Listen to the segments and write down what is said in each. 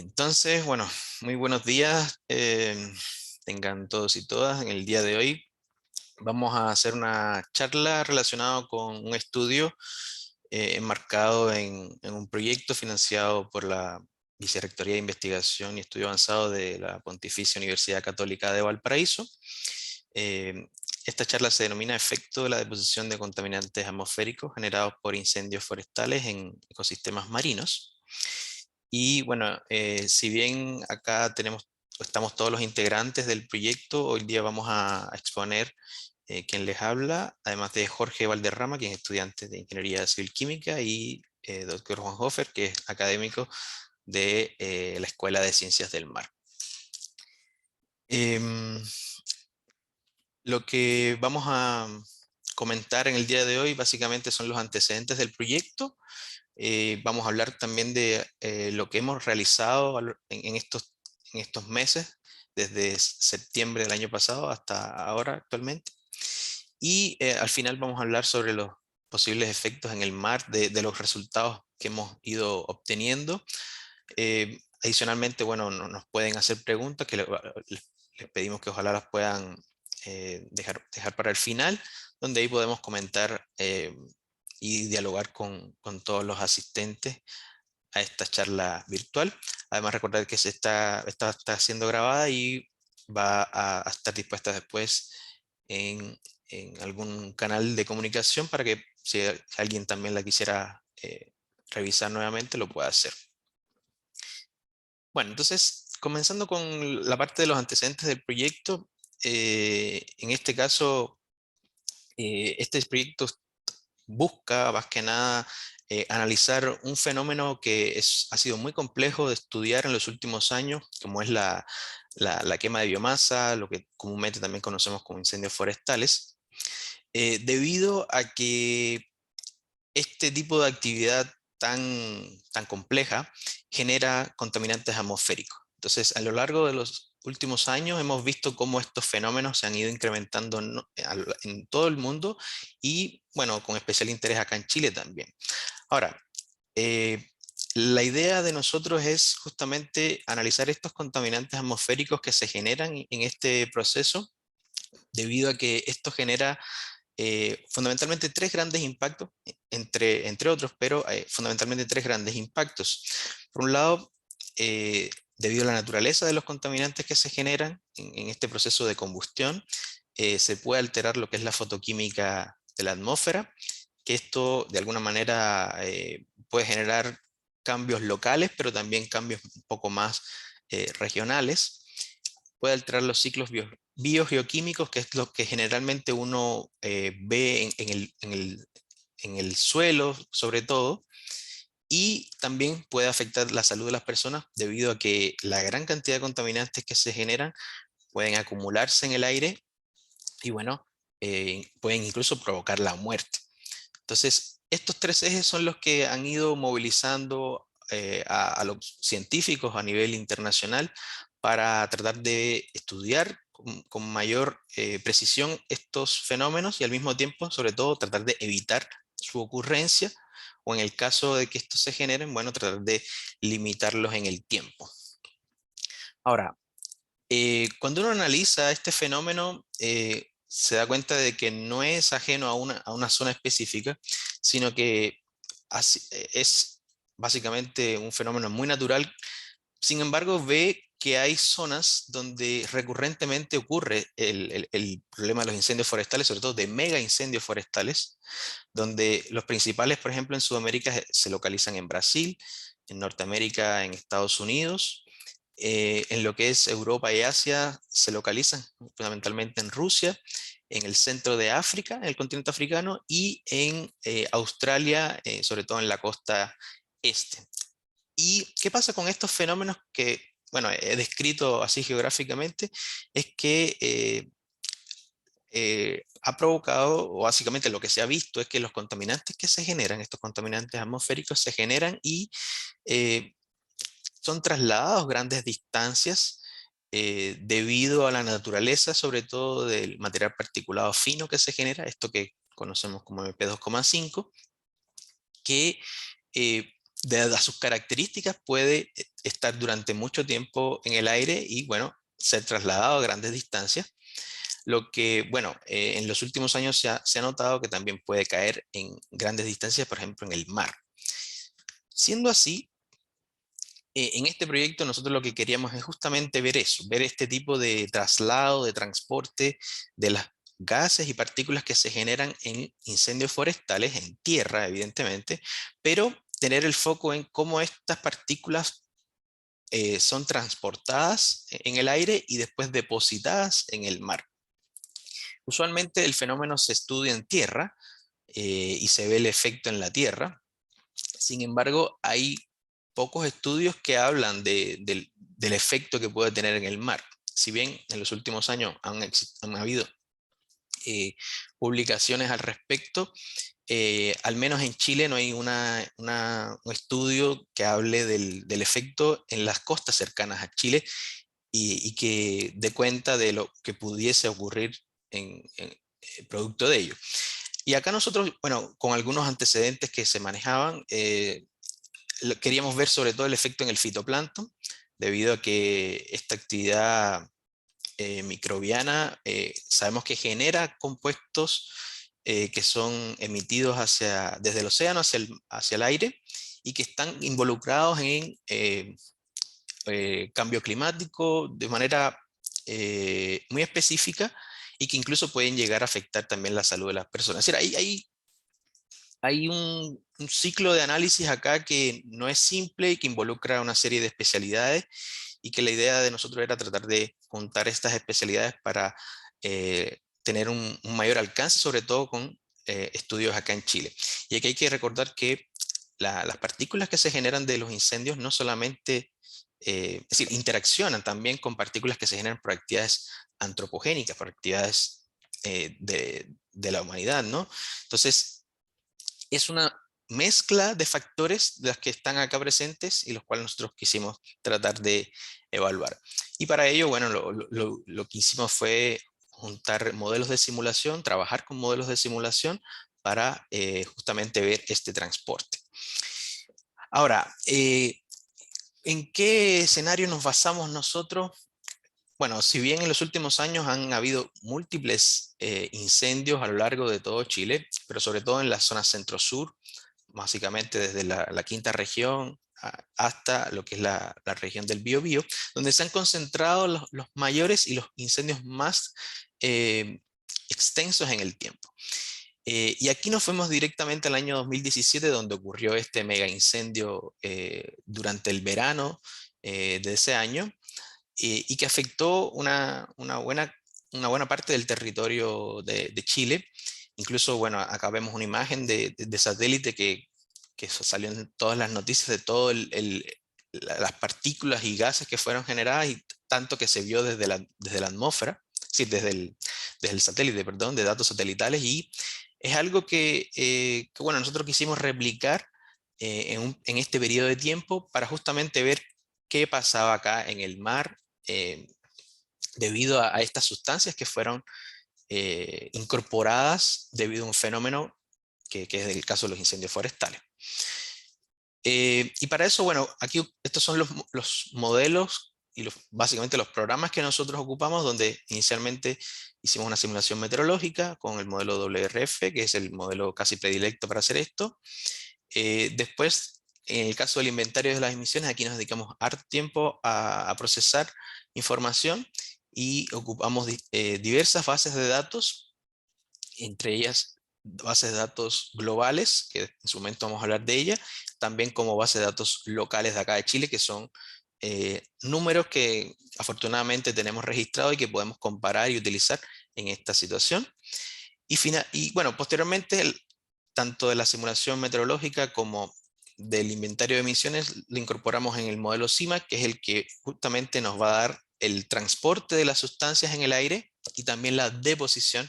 Entonces, bueno, muy buenos días, tengan todos y todas. En el día de hoy vamos a hacer una charla relacionada con un estudio enmarcado en un proyecto financiado por la Vicerrectoría de Investigación y Estudio Avanzado de la Pontificia Universidad Católica de Valparaíso. Eh, Esta charla se denomina Efecto de la deposición de contaminantes atmosféricos generados por incendios forestales en ecosistemas marinos. Y bueno, si bien acá estamos todos los integrantes del proyecto, hoy día vamos a exponer quien les habla, además de Jorge Valderrama, quien es estudiante de Ingeniería Civil Química, y doctor Juan Hofer, que es académico de la Escuela de Ciencias del Mar. Em, lo que vamos a comentar en el día de hoy básicamente son los antecedentes del proyecto. Vamos a hablar también de lo que hemos realizado en estos meses, desde septiembre del año pasado hasta ahora actualmente. Y al final vamos a hablar sobre los posibles efectos en el mar de los resultados que hemos ido obteniendo. Adicionalmente, bueno, nos pueden hacer preguntas que les pedimos que ojalá las puedan dejar para el final, donde ahí podemos comentar y dialogar con todos los asistentes a esta charla virtual. Además, recordar que esta está siendo grabada y va a estar dispuesta después en, en algún canal de comunicación para que si alguien también la quisiera revisar nuevamente, lo pueda hacer. Bueno, entonces, comenzando con la parte de los antecedentes del proyecto, en este caso, este proyecto busca más que nada analizar un fenómeno que ha sido muy complejo de estudiar en los últimos años, como es la quema de biomasa, lo que comúnmente también conocemos como incendios forestales, debido a que este tipo de actividad tan compleja genera contaminantes atmosféricos. Entonces, a lo largo de los últimos años hemos visto cómo estos fenómenos se han ido incrementando en todo el mundo y, bueno, con especial interés acá en Chile también. Ahora, eh, la idea de nosotros es justamente analizar estos contaminantes atmosféricos que se generan en este proceso, debido a que esto genera fundamentalmente tres grandes impactos, entre otros, pero fundamentalmente tres grandes impactos. Por un lado, debido a la naturaleza de los contaminantes que se generan en este proceso de combustión, se puede alterar lo que es la fotoquímica de la atmósfera, que esto de alguna manera puede generar cambios locales, pero también cambios un poco más regionales. Puede alterar los ciclos biogeoquímicos, que es lo que generalmente uno ve en el suelo, sobre todo, y también puede afectar la salud de las personas debido a que la gran cantidad de contaminantes que se generan pueden acumularse en el aire y, bueno, pueden incluso provocar la muerte. Entonces, estos tres ejes son los que han ido movilizando a los científicos a nivel internacional para tratar de estudiar con mayor precisión estos fenómenos y al mismo tiempo, sobre todo, tratar de evitar su ocurrencia o en el caso de que estos se generen, bueno, tratar de limitarlos en el tiempo. Ahora, cuando uno analiza este fenómeno, se da cuenta de que no es ajeno a una zona específica, sino que es básicamente un fenómeno muy natural. Sin embargo, ve que hay zonas donde recurrentemente ocurre el problema de los incendios forestales, sobre todo de mega incendios forestales, donde los principales, por ejemplo, en Sudamérica se localizan en Brasil, en Norteamérica, en Estados Unidos. En lo que es Europa y Asia se localizan fundamentalmente en Rusia, en el centro de África, en el continente africano, y en Australia, sobre todo en la costa este. ¿Y qué pasa con estos fenómenos que, bueno, he descrito así geográficamente? Es que ha provocado, o básicamente lo que se ha visto es que los contaminantes que se generan, estos contaminantes atmosféricos, se generan y eh, son trasladados grandes distancias debido a la naturaleza, sobre todo del material particulado fino que se genera, esto que conocemos como MP2,5, que dadas sus características, puede estar durante mucho tiempo en el aire y, bueno, ser trasladado a grandes distancias. Lo que, bueno, en los últimos años se ha notado que también puede caer en grandes distancias, por ejemplo, en el mar. Siendo así, en este proyecto nosotros lo que queríamos es justamente ver eso, ver este tipo de traslado, de transporte de las gases y partículas que se generan en incendios forestales, en tierra, evidentemente, pero tener el foco en cómo estas partículas son transportadas en el aire y después depositadas en el mar. Usualmente el fenómeno se estudia en tierra y se ve el efecto en la tierra. Sin embargo, hay pocos estudios que hablan del efecto que puede tener en el mar. Si bien en los últimos años han habido eh, publicaciones al respecto, al menos en Chile no hay un estudio que hable del efecto en las costas cercanas a Chile y que dé cuenta de lo que pudiese ocurrir producto de ello. Y acá nosotros, bueno, con algunos antecedentes que se manejaban, queríamos ver sobre todo el efecto en el fitoplancton, debido a que esta actividad microbiana sabemos que genera compuestos que son emitidos desde el océano hacia el aire y que están involucrados en cambio climático de manera muy específica y que incluso pueden llegar a afectar también la salud de las personas. Es decir, hay un ciclo de análisis acá que no es simple y que involucra una serie de especialidades y que la idea de nosotros era tratar de juntar estas especialidades para tener un mayor alcance, sobre todo con estudios acá en Chile. Y aquí hay que recordar que las partículas que se generan de los incendios no solamente, es decir, interaccionan también con partículas que se generan por actividades antropogénicas, por actividades de la humanidad, ¿no? Entonces, es una mezcla de factores de los que están acá presentes y los cuales nosotros quisimos tratar de evaluar. Y para ello, bueno, lo que hicimos fue juntar modelos de simulación, trabajar con modelos de simulación para justamente ver este transporte. Ahora, ¿en qué escenario nos basamos nosotros? Bueno, si bien en los últimos años han habido múltiples incendios a lo largo de todo Chile, pero sobre todo en la zona centro-sur, básicamente desde la quinta región hasta lo que es la región del Biobío, donde se han concentrado los mayores y los incendios más extensos en el tiempo. Y aquí nos fuimos directamente al año 2017, donde ocurrió este mega incendio durante el verano de ese año, y que afectó una buena parte del territorio de Chile. Incluso, bueno, acá vemos una imagen de satélite que salió en todas las noticias de todas las partículas y gases que fueron generadas y tanto que se vio desde la atmósfera, sí, desde el satélite, perdón, de datos satelitales. Y es algo bueno, nosotros quisimos replicar en este periodo de tiempo para justamente ver qué pasaba acá en el mar debido a estas sustancias que fueron incorporadas debido a un fenómeno que es el caso de los incendios forestales. Y para eso, bueno, aquí estos son los modelos y básicamente los programas que nosotros ocupamos, donde inicialmente hicimos una simulación meteorológica con el modelo WRF, que es el modelo casi predilecto para hacer esto. Después, en el caso del inventario de las emisiones, aquí nos dedicamos harto tiempo a procesar información y ocupamos diversas bases de datos, entre ellas bases de datos globales, que en su momento vamos a hablar de ella, también como bases de datos locales de acá de Chile, que son números que afortunadamente tenemos registrados y que podemos comparar y utilizar en esta situación. Y bueno, posteriormente, tanto de la simulación meteorológica como del inventario de emisiones, lo incorporamos en el modelo CIMAC, que es el que justamente nos va a dar el transporte de las sustancias en el aire y también la deposición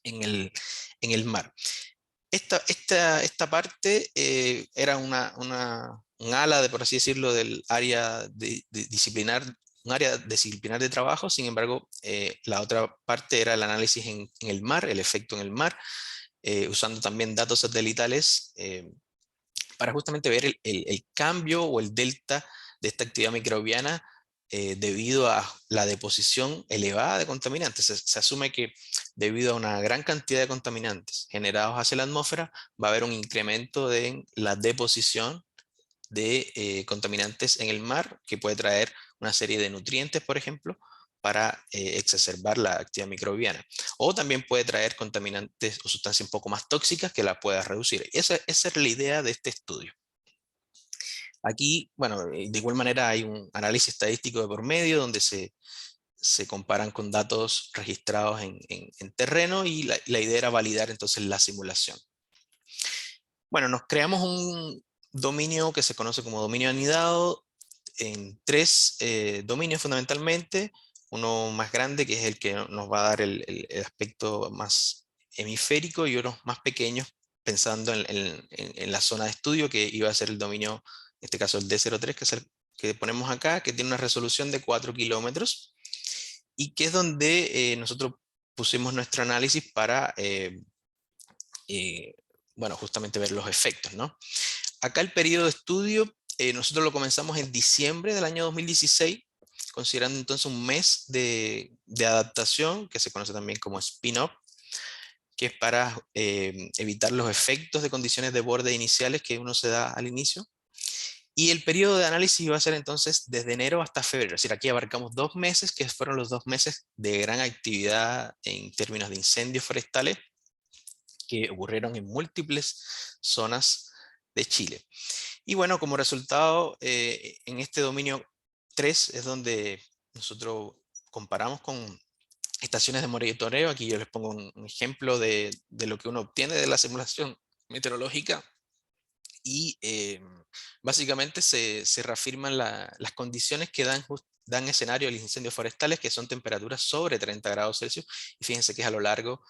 en el mar. Esta parte era un ala, por así decirlo, del área disciplinar, un área disciplinar de trabajo. Sin embargo, la otra parte era el análisis en el mar, el efecto en el mar, usando también datos satelitales para justamente ver el cambio o el delta de esta actividad microbiana debido a la deposición elevada de contaminantes. Se asume que debido a una gran cantidad de contaminantes generados hacia la atmósfera, va a haber un incremento de la deposición de contaminantes en el mar, que puede traer una serie de nutrientes, por ejemplo, para exacerbar la actividad microbiana. O también puede traer contaminantes o sustancias un poco más tóxicas que la pueda reducir. Esa es la idea de este estudio. Aquí, bueno, de igual manera hay un análisis estadístico de por medio donde se comparan con datos registrados en terreno, y la idea era validar entonces la simulación. Bueno, nos creamos un dominio que se conoce como dominio anidado en tres dominios fundamentalmente. Uno más grande, que es el que nos va a dar el aspecto más hemisférico, y otros más pequeños, pensando en la zona de estudio, que iba a ser el dominio, en este caso el D03, que es el que ponemos acá, que tiene una resolución de 4 kilómetros, y que es donde nosotros pusimos nuestro análisis para, eh, bueno, justamente ver los efectos, ¿no? Acá el periodo de estudio, nosotros lo comenzamos en diciembre del año 2016, considerando entonces un mes de adaptación, que se conoce también como spin-off, que es para evitar los efectos de condiciones de borde iniciales que uno se da al inicio. Y el periodo de análisis va a ser entonces desde enero hasta febrero, es decir, aquí abarcamos 2 meses, que fueron los 2 meses de gran actividad en términos de incendios forestales que ocurrieron en múltiples zonas de Chile. Y bueno, como resultado, en este dominio 3 es donde nosotros comparamos con estaciones de monitoreo. Aquí yo les pongo un ejemplo de lo que uno obtiene de la simulación meteorológica, y básicamente se reafirman las condiciones que dan escenario a los incendios forestales, que son temperaturas sobre 30 grados Celsius, y fíjense que es a lo largo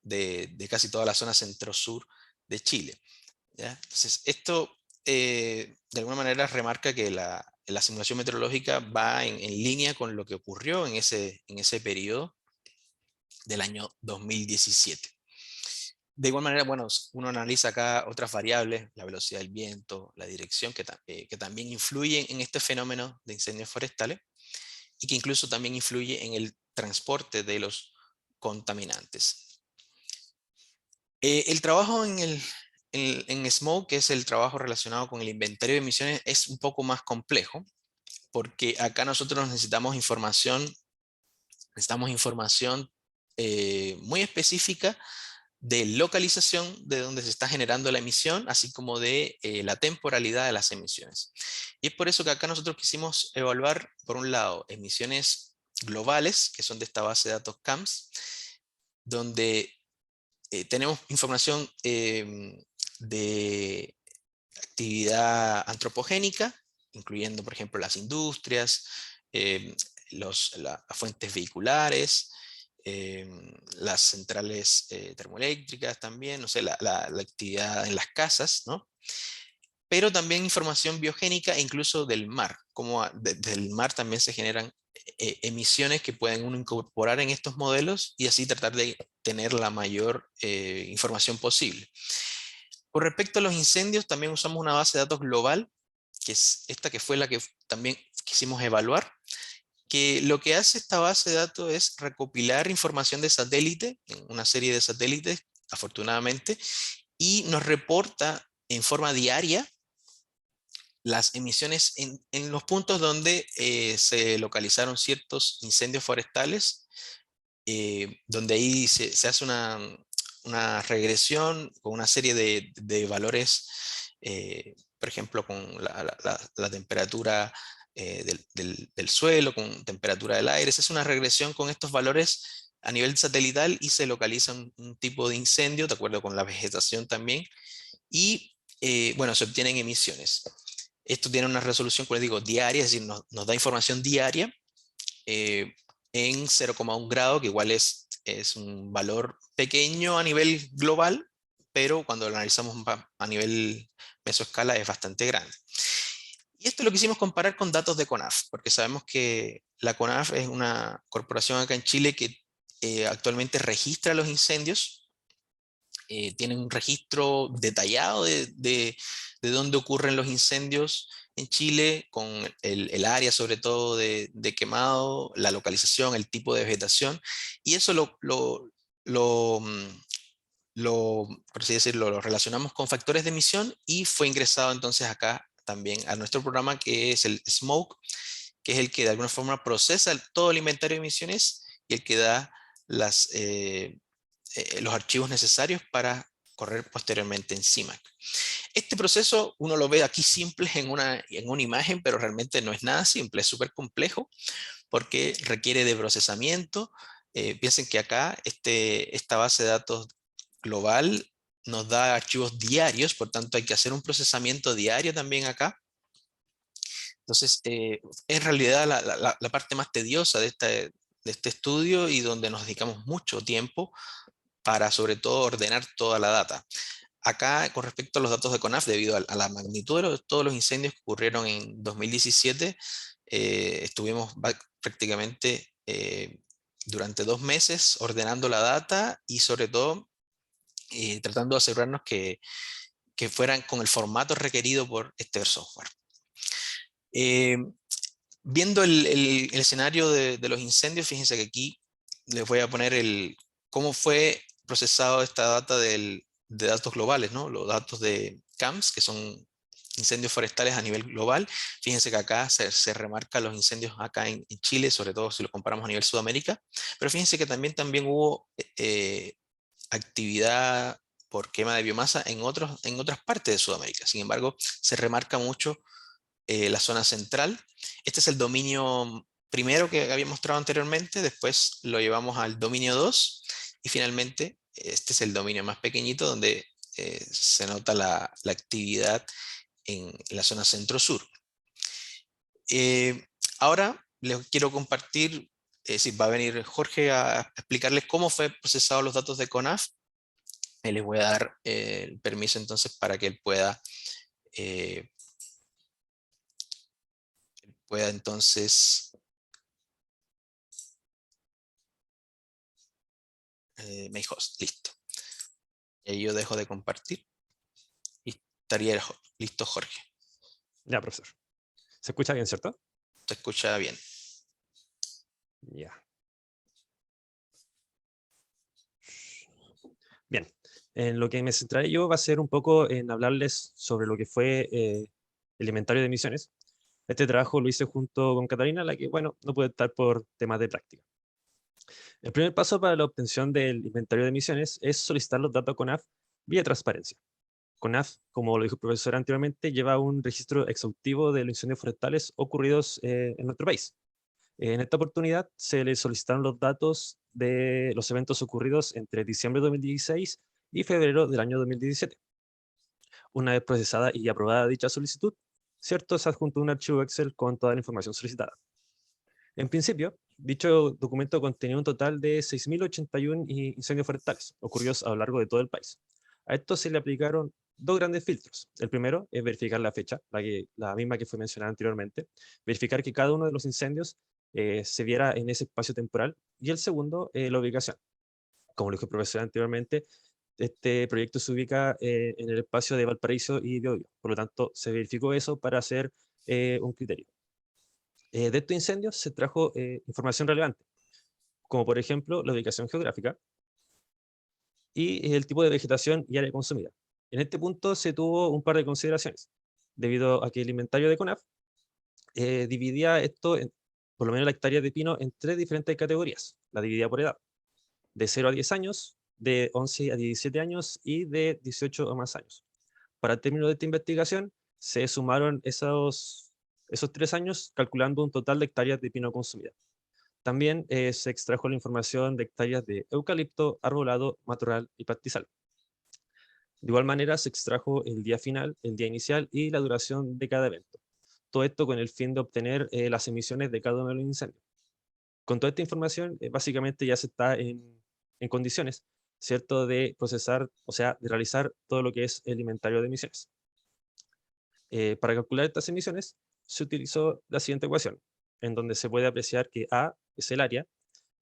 de casi toda la zona centro-sur de Chile. ¿Ya? Entonces, esto de alguna manera remarca que la simulación meteorológica va en línea con lo que ocurrió en ese periodo del año 2017. De igual manera, bueno, uno analiza acá otras variables, la velocidad del viento, la dirección, que también influyen en este fenómeno de incendios forestales, y que incluso también influye en el transporte de los contaminantes. El trabajo en SMOKE, que es el trabajo relacionado con el inventario de emisiones, es un poco más complejo, porque acá nosotros necesitamos información muy específica de localización de donde se está generando la emisión, así como de la temporalidad de las emisiones. Y es por eso que acá nosotros quisimos evaluar, por un lado, emisiones globales, que son de esta base de datos CAMS, donde tenemos información de actividad antropogénica, incluyendo, por ejemplo, las industrias, eh, las fuentes vehiculares, eh, las centrales termoeléctricas también, no sé, la actividad en las casas, ¿no? Pero también información biogénica, e incluso del mar, como del mar también se generan emisiones que pueden uno incorporar en estos modelos, y así tratar de tener la mayor información posible. Con respecto a los incendios, también usamos una base de datos global, que es esta, que fue la que también quisimos evaluar, que lo que hace esta base de datos es recopilar información de satélite, en una serie de satélites, afortunadamente, y nos reporta en forma diaria las emisiones en los puntos donde se localizaron ciertos incendios forestales, donde ahí se hace una regresión con una serie de valores, por ejemplo, con la temperatura del suelo, con temperatura del aire. Se hace una regresión con estos valores a nivel satelital, y se localiza un tipo de incendio de acuerdo con la vegetación también, y bueno, se obtienen emisiones. Esto tiene una resolución, como les digo, diaria, es decir, nos da información diaria eh, en 0,1 grado, que igual es un valor pequeño a nivel global, pero cuando lo analizamos a nivel mesoescala es bastante grande. Y esto lo quisimos comparar con datos de CONAF, porque sabemos que la CONAF es una corporación acá en Chile que actualmente registra los incendios, tienen un registro detallado de dónde ocurren los incendios en Chile, con el área sobre todo de quemado, la localización, el tipo de vegetación, y eso lo, mm, por así decirlo, lo relacionamos con factores de emisión y fue ingresado entonces acá también a nuestro programa que es el SMOKE, que es el que de alguna forma procesa todo el inventario de emisiones y el que da los archivos necesarios para correr posteriormente en CIMAC. Este proceso uno lo ve aquí simple en una imagen, pero realmente no es nada simple, es súper complejo porque requiere de procesamiento. Piensen que acá esta base de datos global nos da archivos diarios, por tanto hay que hacer un procesamiento diario también acá. Entonces, en realidad la parte más tediosa de este estudio y donde nos dedicamos mucho tiempo para sobre todo ordenar toda la data. Acá, con respecto a los datos de CONAF, debido a la magnitud de todos los incendios que ocurrieron en 2017, estuvimos prácticamente durante 2 meses ordenando la data y sobre todo tratando de asegurarnos que fueran con el formato requerido por este software. Eh, Viendo el escenario de los incendios, fíjense que aquí les voy a poner cómo fue procesado esta data de datos globales, ¿no? Los datos de CAMS, que son incendios forestales a nivel global. Fíjense que acá se remarcan los incendios acá en Chile, sobre todo si lo comparamos a nivel Sudamérica, pero fíjense que también hubo actividad por quema de biomasa en otras partes de Sudamérica. Sin embargo, se remarca mucho la zona central. Este es el dominio primero que había mostrado anteriormente, después lo llevamos al dominio 2 y finalmente este es el dominio más pequeñito donde se nota la actividad en la zona centro-sur. Ahora les quiero compartir, si va a venir Jorge a explicarles cómo fue procesados los datos de CONAF. Les voy a dar el permiso entonces para que él eh, pueda entonces make host, listo. Y ahí yo dejo de compartir y estaría listo Jorge. Ya, profesor. ¿Se escucha bien, cierto? Se escucha bien. Ya. Bien. En lo que me centraré yo va a ser un poco en hablarles sobre lo que fue el inventario de emisiones. Este trabajo lo hice junto con Catalina, la que, bueno, no puede estar por temas de práctica. El primer paso para la obtención del inventario de emisiones es solicitar los datos a CONAF vía transparencia. CONAF, como lo dijo el profesor anteriormente, lleva un registro exhaustivo de los incendios forestales ocurridos en nuestro país. En esta oportunidad se le solicitaron los datos de los eventos ocurridos entre diciembre de 2016 y febrero del año 2017. Una vez procesada y aprobada dicha solicitud, cierto, se adjuntó un archivo Excel con toda la información solicitada. En principio, dicho documento contenía un total de 6.081 incendios forestales ocurridos a lo largo de todo el país. A esto se le aplicaron dos grandes filtros. El primero es verificar la fecha, la misma que fue mencionada anteriormente, verificar que cada uno de los incendios se viera en ese espacio temporal, y el segundo, la ubicación. Como lo dijo el profesor anteriormente, este proyecto se ubica en el espacio de Valparaíso y Biobío. Por lo tanto, se verificó eso para hacer un criterio. De estos incendios se trajo información relevante, como por ejemplo la ubicación geográfica y el tipo de vegetación y área consumida. En este punto se tuvo un par de consideraciones, debido a que el inventario de CONAF dividía esto, por lo menos la hectárea de pino, en tres diferentes categorías. La dividía por edad, de 0 a 10 años, de 11 a 17 años y de 18 o más años. Para el término de esta investigación, se sumaron esos 3 años, calculando un total de hectáreas de pino consumidas. También se extrajo la información de hectáreas de eucalipto, arbolado, matorral y pastizal. De igual manera, se extrajo el día final, el día inicial y la duración de cada evento. Todo esto con el fin de obtener las emisiones de cada uno de los incendios. Con toda esta información, básicamente ya se está en condiciones, ¿cierto?, de procesar, o sea, de realizar todo lo que es el inventario de emisiones. Para calcular estas emisiones, se utilizó la siguiente ecuación, en donde se puede apreciar que A es el área,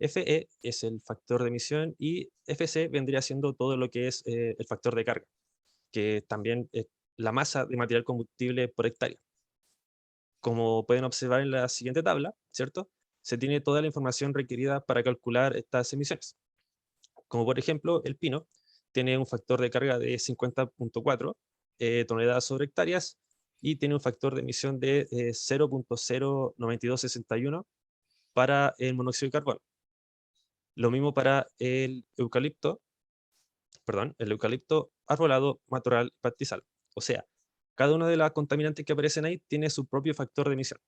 FE es el factor de emisión y FC vendría siendo todo lo que es el factor de carga, que también es la masa de material combustible por hectárea. Como pueden observar en la siguiente tabla, ¿cierto? Se tiene toda la información requerida para calcular estas emisiones. Como por ejemplo, el pino tiene un factor de carga de 50.4 toneladas sobre hectáreas y tiene un factor de emisión de 0.09261 para el monóxido de carbono. Lo mismo para el eucalipto arbolado, matorral, pastizal. O sea, cada una de las contaminantes que aparecen ahí tiene su propio factor de emisión.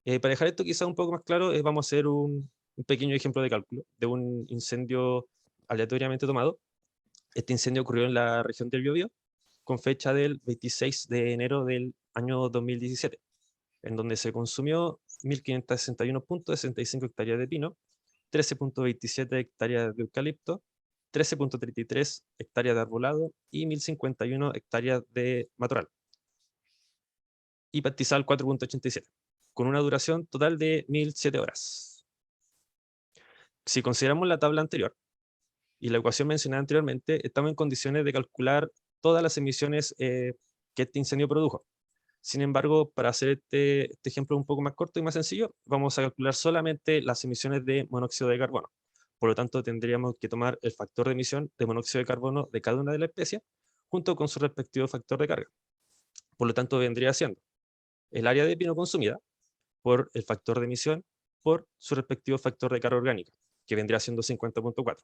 Para dejar esto quizá un poco más claro, vamos a hacer un pequeño ejemplo de cálculo de un incendio aleatoriamente tomado. Este incendio ocurrió en la región del Biobío con fecha del 26 de enero del año 2017, en donde se consumió 1.561.65 hectáreas de pino, 13.27 hectáreas de eucalipto, 13.33 hectáreas de arbolado y 1.051 hectáreas de matorral. Y pastizal 4.87, con una duración total de 1.007 horas. Si consideramos la tabla anterior y la ecuación mencionada anteriormente, estamos en condiciones de calcular todas las emisiones que este incendio produjo. Sin embargo, para hacer este ejemplo un poco más corto y más sencillo, vamos a calcular solamente las emisiones de monóxido de carbono. Por lo tanto, tendríamos que tomar el factor de emisión de monóxido de carbono de cada una de las especies, junto con su respectivo factor de carga. Por lo tanto, vendría siendo el área de pino consumida por el factor de emisión por su respectivo factor de carga orgánica, que vendría siendo 50.4.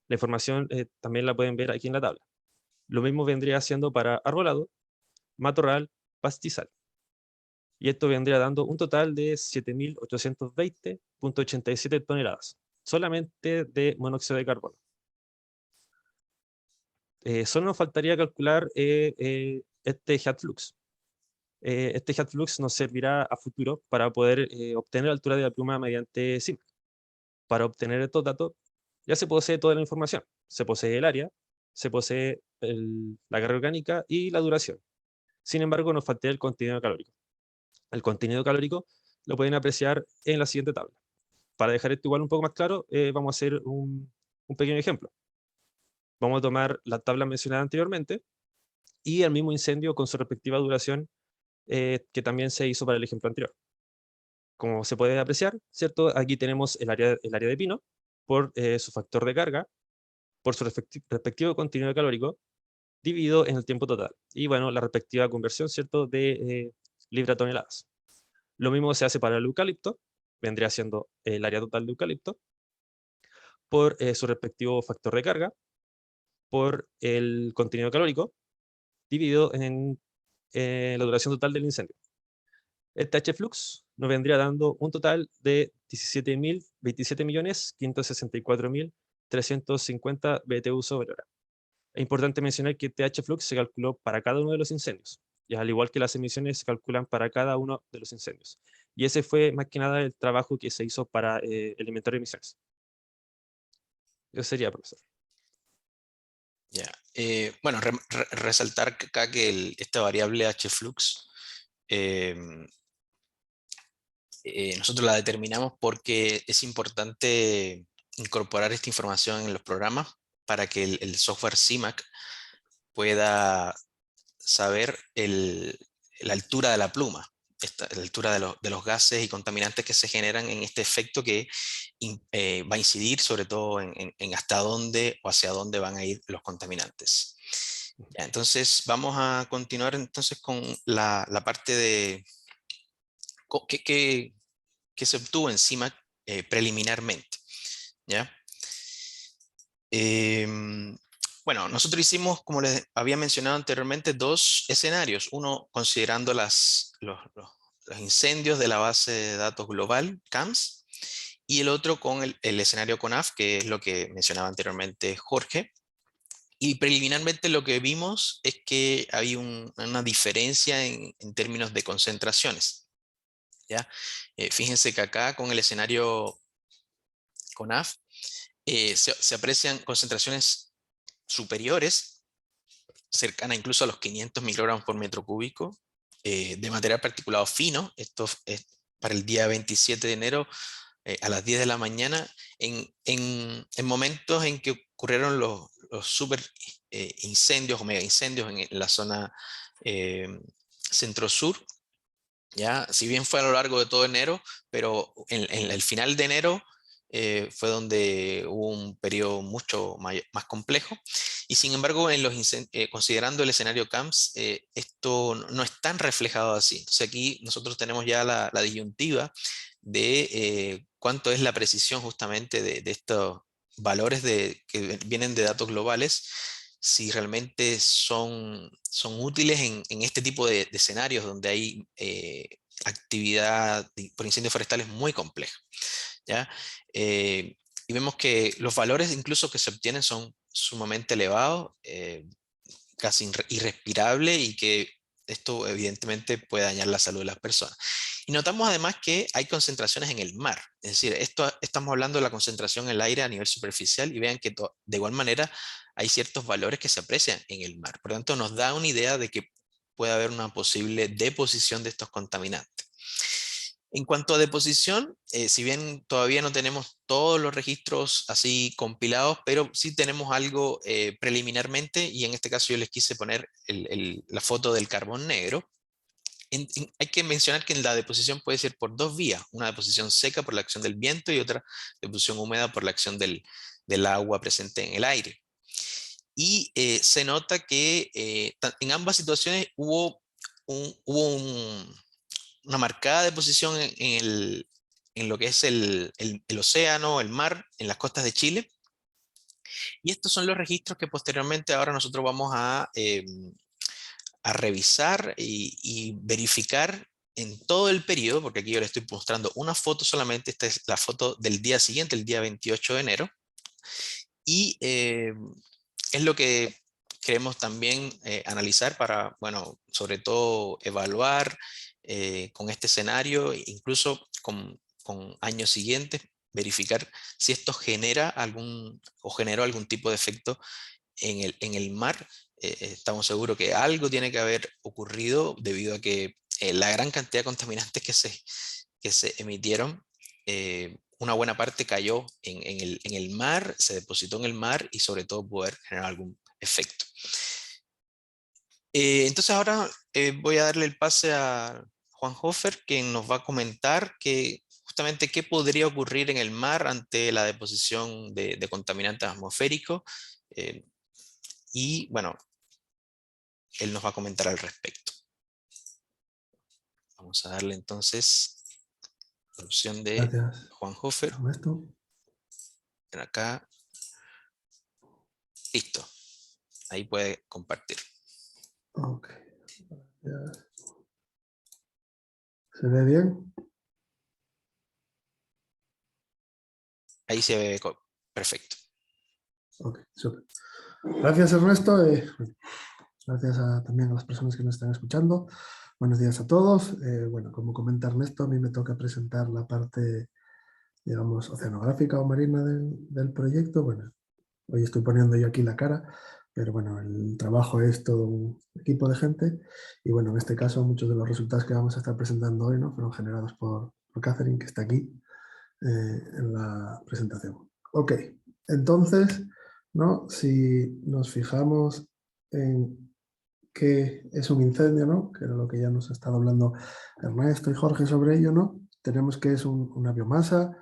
La información también la pueden ver aquí en la tabla. Lo mismo vendría siendo para arbolado, matorral, pastizal. Y esto vendría dando un total de 7.820.87 toneladas, solamente de monóxido de carbono. Solo nos faltaría calcular este heat flux. Este heat flux nos servirá a futuro para poder obtener la altura de la pluma mediante CIMAC. Para obtener estos datos ya se posee toda la información. Se posee el área, se posee la carga orgánica y la duración. Sin embargo, nos falta el contenido calórico. El contenido calórico lo pueden apreciar en la siguiente tabla. Para dejar esto igual un poco más claro, vamos a hacer un pequeño ejemplo. Vamos a tomar la tabla mencionada anteriormente y el mismo incendio con su respectiva duración que también se hizo para el ejemplo anterior. Como se puede apreciar, ¿cierto? Aquí tenemos el área de pino por su factor de carga, por su respectivo contenido calórico, dividido en el tiempo total. Y bueno, la respectiva conversión, ¿cierto?, de libra toneladas. Lo mismo se hace para el eucalipto, vendría siendo el área total de eucalipto, por su respectivo factor de carga, por el contenido calórico, dividido en la duración total del incendio. Este H-flux nos vendría dando un total de 27.564.350 BTU sobre hora. Es importante mencionar que este H-flux se calculó para cada uno de los incendios, y al igual que las emisiones se calculan para cada uno de los incendios. Y ese fue más que nada el trabajo que se hizo para el inventario de emisiones. Eso sería, profesor. Ya. Bueno, resaltar acá que esta variable H-flux nosotros la determinamos porque es importante incorporar esta información en los programas para que el software CIMAC pueda saber la altura de la pluma, la altura de los gases y contaminantes que se generan en este efecto que va a incidir sobre todo en hasta dónde o hacia dónde van a ir los contaminantes. Ya, entonces vamos a continuar entonces con la parte de que se obtuvo encima preliminarmente. ¿Ya? Bueno, nosotros hicimos, como les había mencionado anteriormente, dos escenarios. Uno considerando los incendios de la base de datos global, CAMS, y el otro con el escenario CONAF, que es lo que mencionaba anteriormente Jorge. Y preliminarmente lo que vimos es que había una diferencia en términos de concentraciones. ¿Ya? Fíjense que acá con el escenario CONAF se aprecian concentraciones superiores, cercana incluso a los 500 microgramos por metro cúbico, de material particulado fino. Esto es para el día 27 de enero a las 10 de la mañana, en momentos en que ocurrieron los super incendios o mega incendios en la zona eh, centro-sur. Ya, si bien fue a lo largo de todo enero, pero en el final de enero fue donde hubo un periodo mucho más complejo. Y sin embargo, considerando el escenario CAMS, esto no es tan reflejado así. Entonces aquí nosotros tenemos ya la disyuntiva de cuánto es la precisión justamente de estos valores que vienen de datos globales, si realmente son útiles en este tipo de escenarios donde hay actividad por incendios forestales muy compleja, ¿ya? Y vemos que los valores incluso que se obtienen son sumamente elevados, casi irrespirable, y que esto evidentemente puede dañar la salud de las personas. Y notamos además que hay concentraciones en el mar, es decir, estamos hablando de la concentración en el aire a nivel superficial, y vean que de igual manera hay ciertos valores que se aprecian en el mar. Por lo tanto, nos da una idea de que puede haber una posible deposición de estos contaminantes. En cuanto a deposición, si bien todavía no tenemos todos los registros así compilados, pero sí tenemos algo preliminarmente, y en este caso yo les quise poner la foto del carbón negro. Hay que mencionar que la deposición puede ser por dos vías: una deposición seca por la acción del viento y otra deposición húmeda por la acción del agua presente en el aire. Y se nota que en ambas situaciones hubo una marcada deposición en lo que es el océano, el mar, en las costas de Chile. Y estos son los registros que posteriormente ahora nosotros vamos a revisar y verificar en todo el periodo, porque aquí yo le estoy mostrando una foto solamente. Esta es la foto del día siguiente, el día 28 de enero. Y es lo que queremos también analizar para, bueno, sobre todo evaluar con este escenario, incluso con años siguientes, verificar si esto genera o generó algún tipo de efecto en el mar. Estamos seguros que algo tiene que haber ocurrido debido a que la gran cantidad de contaminantes que se emitieron, una buena parte cayó en el mar, se depositó en el mar, y sobre todo poder generar algún efecto. Entonces ahora voy a darle el pase a Juan Hofer, quien nos va a comentar justamente qué podría ocurrir en el mar ante la deposición de contaminantes atmosféricos. eh, y bueno, él nos va a comentar al respecto. Vamos a darle entonces la opción de Gracias, Juan Hofer. Ernesto. Ven acá. Listo. Ahí puede compartir. Ok. Gracias. ¿Se ve bien? Ahí se ve perfecto. Ok, súper. Gracias, Ernesto. Gracias también a las personas que nos están escuchando. Buenos días a todos. Bueno, como comenta Ernesto, a mí me toca presentar la parte, digamos, oceanográfica o marina del proyecto. Bueno, hoy estoy poniendo yo aquí la cara, pero bueno, el trabajo es todo un equipo de gente, y bueno, en este caso muchos de los resultados que vamos a estar presentando hoy, ¿no?, fueron generados por Catherine, que está aquí en la presentación. Ok, entonces, ¿no?, si nos fijamos en qué es un incendio, ¿no?, que era lo que ya nos ha estado hablando Ernesto y Jorge sobre ello, ¿no?, tenemos que es una biomasa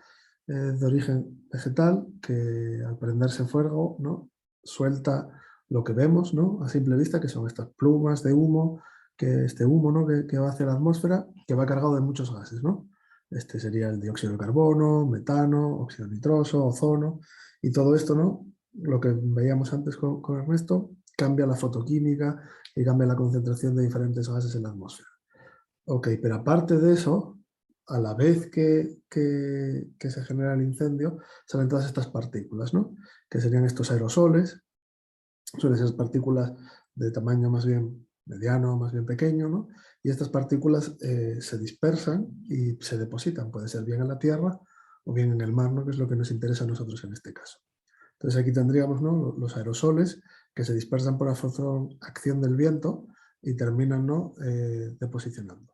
de origen vegetal que al prenderse fuego, ¿no?, suelta lo que vemos, ¿no?, a simple vista, que son estas plumas de humo, que este humo, ¿no?, que va hacia la atmósfera, que va cargado de muchos gases, ¿no? Este sería el dióxido de carbono, metano, óxido nitroso, ozono, y todo esto, ¿no?, lo que veíamos antes con Ernesto, cambia la fotoquímica y cambia la concentración de diferentes gases en la atmósfera. Ok, pero aparte de eso, a la vez que se genera el incendio, salen todas estas partículas, ¿no?, que serían estos aerosoles. Suelen ser partículas de tamaño más bien mediano, más bien pequeño, ¿no? Y estas partículas se dispersan y se depositan, puede ser bien en la tierra o bien en el mar, ¿no?, que es lo que nos interesa a nosotros en este caso. Entonces aquí tendríamos, ¿no?, los aerosoles que se dispersan por la acción del viento y terminan, ¿no?, deposicionando.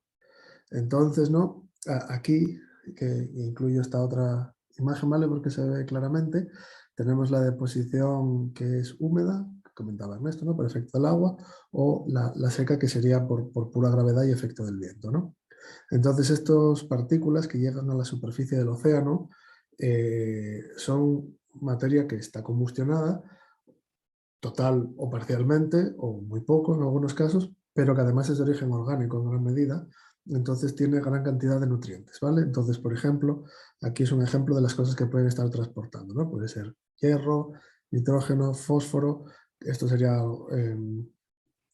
Entonces, ¿no?, aquí que incluyo esta otra imagen, ¿vale? Porque se ve claramente. Tenemos la deposición que es húmeda, que comentaba Ernesto, ¿no? Por efecto del agua, o la seca, que sería por pura gravedad y efecto del viento, ¿no? Entonces, estas partículas que llegan a la superficie del océano son materia que está combustionada, total o parcialmente, o muy poco en algunos casos, pero que además es de origen orgánico en gran medida, entonces tiene gran cantidad de nutrientes, ¿vale? Entonces, por ejemplo, aquí es un ejemplo de las cosas que pueden estar transportando, ¿no? Puede ser hierro, nitrógeno, fósforo, esto sería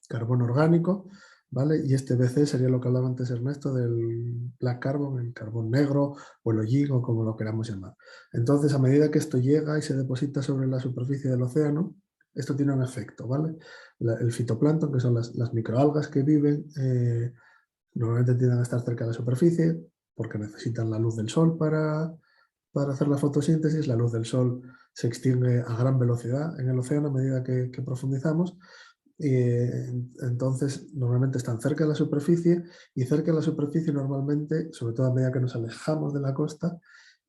carbono orgánico, ¿vale? Y este BC sería lo que hablaba antes Ernesto del black carbon, el carbón negro o el hollín o como lo queramos llamar. Entonces, a medida que esto llega y se deposita sobre la superficie del océano, esto tiene un efecto, ¿vale? El fitoplancton, que son las microalgas que viven, normalmente tienden a estar cerca de la superficie porque necesitan la luz del sol para hacer la fotosíntesis. La luz del sol se extingue a gran velocidad en el océano a medida que profundizamos. Entonces normalmente están cerca de la superficie, y cerca de la superficie normalmente, sobre todo a medida que nos alejamos de la costa,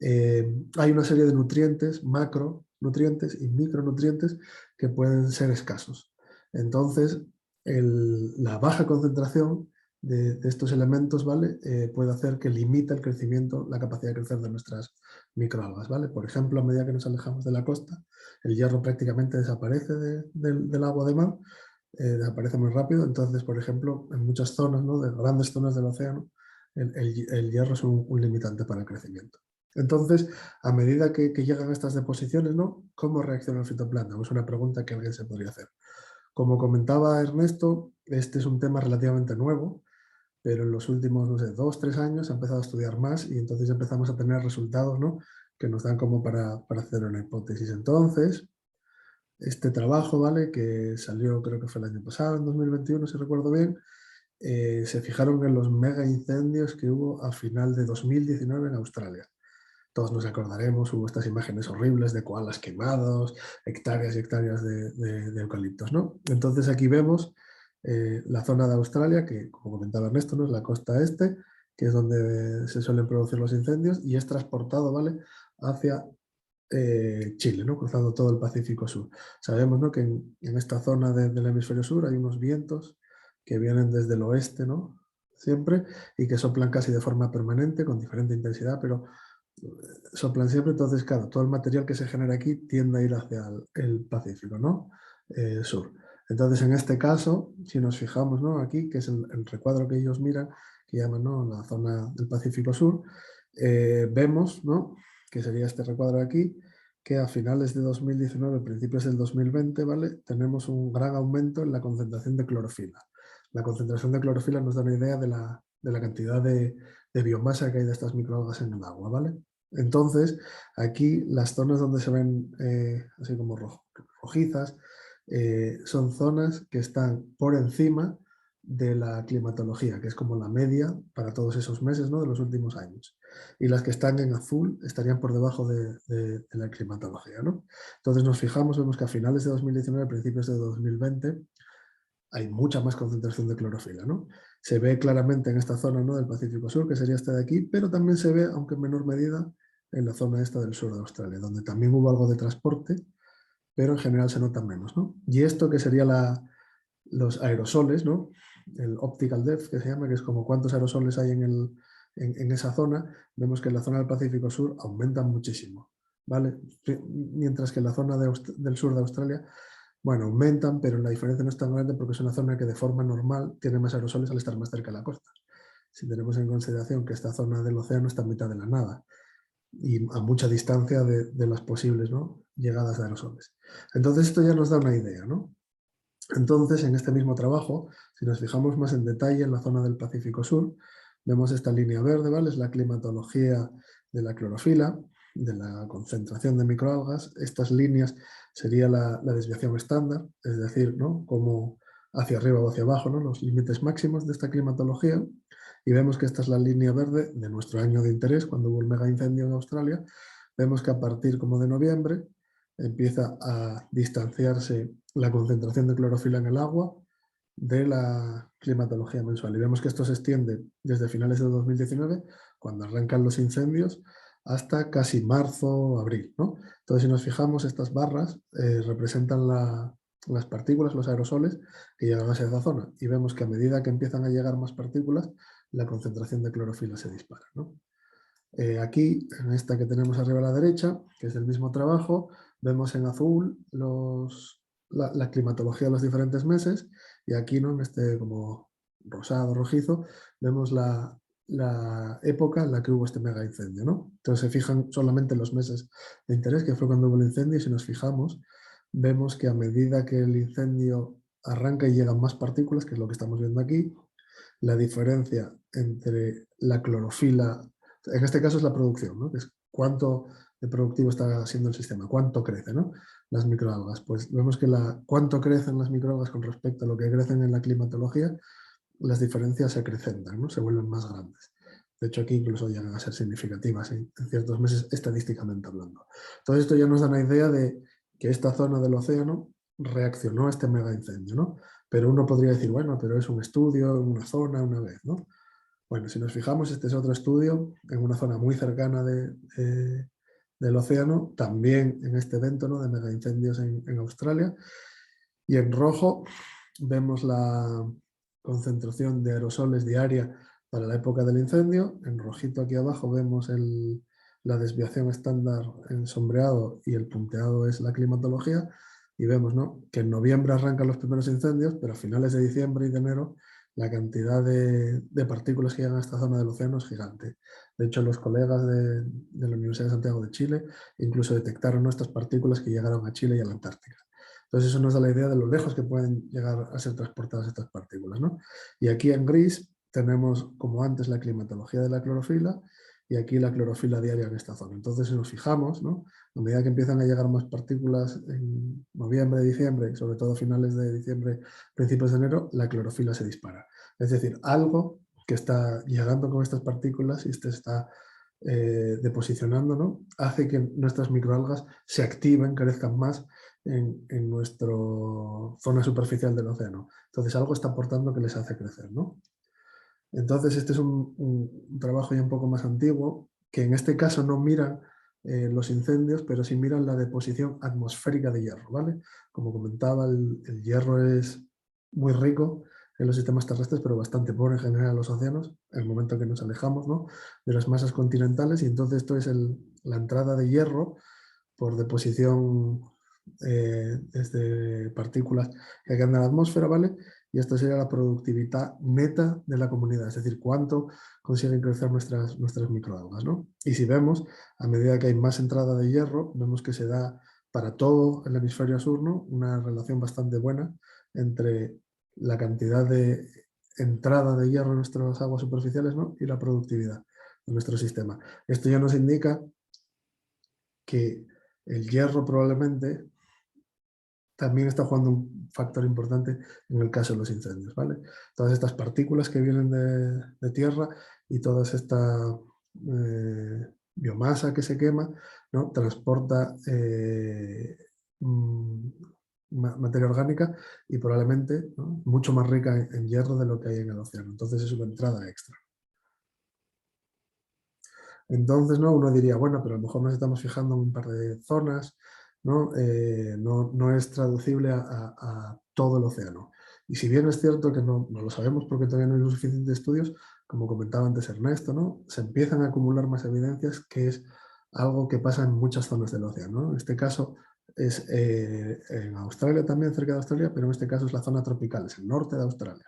hay una serie de nutrientes, macronutrientes y micronutrientes, que pueden ser escasos. Entonces la baja concentración de estos elementos, ¿vale? Puede hacer que limite el crecimiento, la capacidad de crecer de nuestras microalgas, ¿vale? Por ejemplo, a medida que nos alejamos de la costa, el hierro prácticamente desaparece del agua de mar, desaparece muy rápido. Entonces, por ejemplo, en muchas zonas, ¿no? De grandes zonas del océano, el hierro es un limitante para el crecimiento. Entonces, a medida que llegan estas deposiciones, ¿no? ¿Cómo reacciona el fitoplancton? Es una pregunta que alguien se podría hacer. Como comentaba Ernesto, este es un tema relativamente nuevo, pero en los últimos, no sé, 2 o 3 años se ha empezado a estudiar más, y entonces empezamos a tener resultados, ¿no? Que nos dan como para hacer una hipótesis. Entonces, este trabajo, ¿vale? Que salió, creo que fue el año pasado, en 2021, si recuerdo bien, se fijaron en los mega incendios que hubo a final de 2019 en Australia. Todos nos acordaremos, hubo estas imágenes horribles de koalas quemados, hectáreas y hectáreas de eucaliptos, ¿no? Entonces aquí vemos la zona de Australia, que, como comentaba Ernesto, ¿no? Es la costa este, que es donde se suelen producir los incendios, y es transportado, ¿vale? Hacia Chile, ¿no? Cruzando todo el Pacífico Sur. Sabemos, ¿no? Que en esta zona del hemisferio sur hay unos vientos que vienen desde el oeste, ¿no? Siempre, y que soplan casi de forma permanente, con diferente intensidad, pero soplan siempre. Entonces, claro, todo el material que se genera aquí tiende a ir hacia el Pacífico, ¿no? Sur. Entonces, en este caso, si nos fijamos, ¿no? Aquí, que es el recuadro que ellos miran, que llaman, ¿no? La zona del Pacífico Sur, vemos, ¿no? Que sería este recuadro de aquí, que a finales de 2019, principios del 2020, ¿vale? Tenemos un gran aumento en la concentración de clorofila. La concentración de clorofila nos da una idea de la cantidad de biomasa que hay de estas microalgas en el agua, ¿vale? Entonces, aquí las zonas donde se ven así como rojizas, son zonas que están por encima de la climatología, que es como la media para todos esos meses, ¿no? De los últimos años. Y las que están en azul estarían por debajo de la climatología, ¿no? Entonces nos fijamos, vemos que a finales de 2019, principios de 2020, hay mucha más concentración de clorofila, ¿no? Se ve claramente en esta zona, ¿no? Del Pacífico Sur, que sería esta de aquí, pero también se ve, aunque en menor medida, en la zona esta del sur de Australia, donde también hubo algo de transporte, pero en general se nota menos, ¿no? Y esto, que sería los aerosoles, ¿no? El optical depth, que se llama, que es como cuántos aerosoles hay en esa zona. Vemos que en la zona del Pacífico Sur aumentan muchísimo, ¿vale? Mientras que en la zona del sur de Australia, bueno, aumentan, pero la diferencia no es tan grande porque es una zona que de forma normal tiene más aerosoles al estar más cerca de la costa. Si tenemos en consideración que esta zona del océano está en mitad de la nada y a mucha distancia de las posibles, ¿no? Llegadas de aerosoles. Entonces esto ya nos da una idea, ¿no? Entonces, en este mismo trabajo, si nos fijamos más en detalle en la zona del Pacífico Sur, vemos esta línea verde, ¿vale? Es la climatología de la clorofila, de la concentración de microalgas. Estas líneas sería la desviación estándar, es decir, ¿no? Como hacia arriba o hacia abajo, ¿no? Los límites máximos de esta climatología. Y vemos que esta es la línea verde de nuestro año de interés, cuando hubo el mega incendio en Australia. Vemos que a partir como de noviembre empieza a distanciarse la concentración de clorofila en el agua de la climatología mensual. Y vemos que esto se extiende desde finales de 2019 cuando arrancan los incendios, hasta casi marzo o abril, ¿no? Entonces, si nos fijamos, estas barras representan las partículas, los aerosoles que llegan a esa zona, y vemos que a medida que empiezan a llegar más partículas, la concentración de clorofila se dispara, ¿no? Aquí, en esta que tenemos arriba a la derecha, que es el mismo trabajo, vemos en azul la climatología de los diferentes meses, y aquí, ¿no?, en este como rosado, rojizo, vemos la época en la que hubo este mega incendio, ¿no? Entonces se fijan solamente en los meses de interés, que fue cuando hubo el incendio, y si nos fijamos, vemos que a medida que el incendio arranca y llegan más partículas, que es lo que estamos viendo aquí, la diferencia entre la clorofila, en este caso es la producción, ¿no?, que es cuánto de productivo está siendo el sistema, cuánto crece, ¿no?, las microalgas. Pues vemos que cuánto crecen las microalgas con respecto a lo que crecen en la climatología, las diferencias se acrecentan, ¿no?, se vuelven más grandes. De hecho, aquí incluso llegan a ser significativas en ciertos meses, estadísticamente hablando. Entonces, esto ya nos da una idea de que esta zona del océano reaccionó a este mega incendio, ¿no? Pero uno podría decir, bueno, pero es un estudio en una zona una vez, ¿no? Bueno, si nos fijamos, este es otro estudio en una zona muy cercana del océano, también en este evento, ¿no?, de mega incendios en Australia. Y en rojo vemos la concentración de aerosoles diaria para la época del incendio. En rojito aquí abajo vemos la desviación estándar en sombreado, y el punteado es la climatología. Y vemos, ¿no?, que en noviembre arrancan los primeros incendios, pero a finales de diciembre y de enero la cantidad de partículas que llegan a esta zona del océano es gigante. De hecho, los colegas de la Universidad de Santiago de Chile incluso detectaron estas partículas que llegaron a Chile y a la Antártica. Entonces eso nos da la idea de lo lejos que pueden llegar a ser transportadas estas partículas, ¿no? Y aquí en gris tenemos, como antes, la climatología de la clorofila, y aquí la clorofila diaria en esta zona. Entonces, si nos fijamos, ¿no?, a medida que empiezan a llegar más partículas en noviembre, diciembre, sobre todo a finales de diciembre, principios de enero, la clorofila se dispara. Es decir, algo que está llegando con estas partículas y está deposicionando, ¿no?, hace que nuestras microalgas se activen, crezcan más en nuestra zona superficial del océano. Entonces algo está aportando que les hace crecer, ¿no? Entonces este es un trabajo ya un poco más antiguo, que en este caso no mira los incendios, pero sí miran la deposición atmosférica de hierro, ¿vale? Como comentaba, el hierro es muy rico en los sistemas terrestres, pero bastante pobre en general en los océanos, en el momento que nos alejamos, ¿no?, de las masas continentales, y entonces esto es la entrada de hierro por deposición desde partículas que quedan en la atmósfera, ¿vale? Y esto sería la productividad neta de la comunidad, es decir, cuánto consiguen crecer nuestras microalgas, ¿no? Y si vemos, a medida que hay más entrada de hierro, vemos que se da para todo el hemisferio sur, ¿no?, una relación bastante buena entre la cantidad de entrada de hierro en nuestras aguas superficiales, ¿no?, y la productividad de nuestro sistema. Esto ya nos indica que el hierro probablemente también está jugando un factor importante en el caso de los incendios, ¿vale? Todas estas partículas que vienen de tierra y toda esta biomasa que se quema, ¿no?, transporta materia orgánica, y probablemente, ¿no?, mucho más rica en hierro de lo que hay en el océano. Entonces es una entrada extra. Entonces, ¿no?, uno diría, bueno, pero a lo mejor nos estamos fijando en un par de zonas, ¿no? No es traducible a todo el océano. Y si bien es cierto que no lo sabemos porque todavía no hay los suficientes estudios, como comentaba antes Ernesto, ¿no?, se empiezan a acumular más evidencias que es algo que pasa en muchas zonas del océano, ¿no? En este caso es en Australia también, cerca de Australia, pero en este caso es la zona tropical, es el norte de Australia.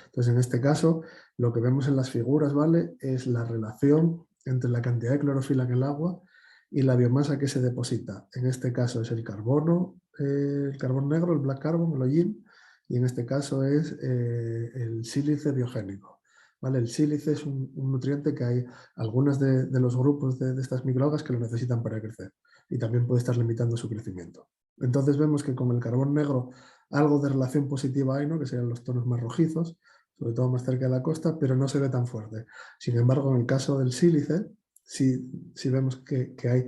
Entonces, en este caso, lo que vemos en las figuras, ¿vale?, es la relación entre la cantidad de clorofila en el agua y la biomasa que se deposita. En este caso es el carbono negro, el black carbon, el hollín, y en este caso es el sílice biogénico, ¿vale? El sílice es un nutriente que hay algunos de los grupos de estas microalgas que lo necesitan para crecer, y también puede estar limitando su crecimiento. Entonces vemos que con el carbón negro algo de relación positiva hay, ¿no?, que serían los tonos más rojizos, sobre todo más cerca de la costa, pero no se ve tan fuerte. Sin embargo, en el caso del sílice, sí vemos que hay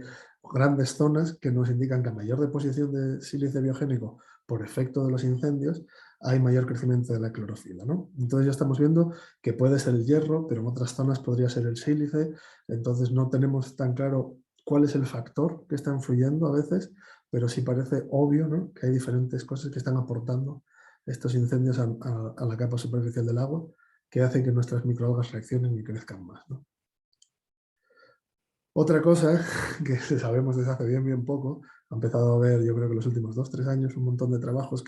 grandes zonas que nos indican que a mayor deposición de sílice biogénico por efecto de los incendios, hay mayor crecimiento de la clorofila, ¿no? Entonces ya estamos viendo que puede ser el hierro, pero en otras zonas podría ser el sílice, entonces no tenemos tan claro cuál es el factor que está influyendo a veces, pero sí parece obvio, ¿no?, que hay diferentes cosas que están aportando estos incendios a la capa superficial del agua, que hacen que nuestras microalgas reaccionen y crezcan más, ¿no? Otra cosa que sabemos desde hace bien poco, ha empezado a ver, yo creo que los últimos 2-3 años, un montón de trabajos o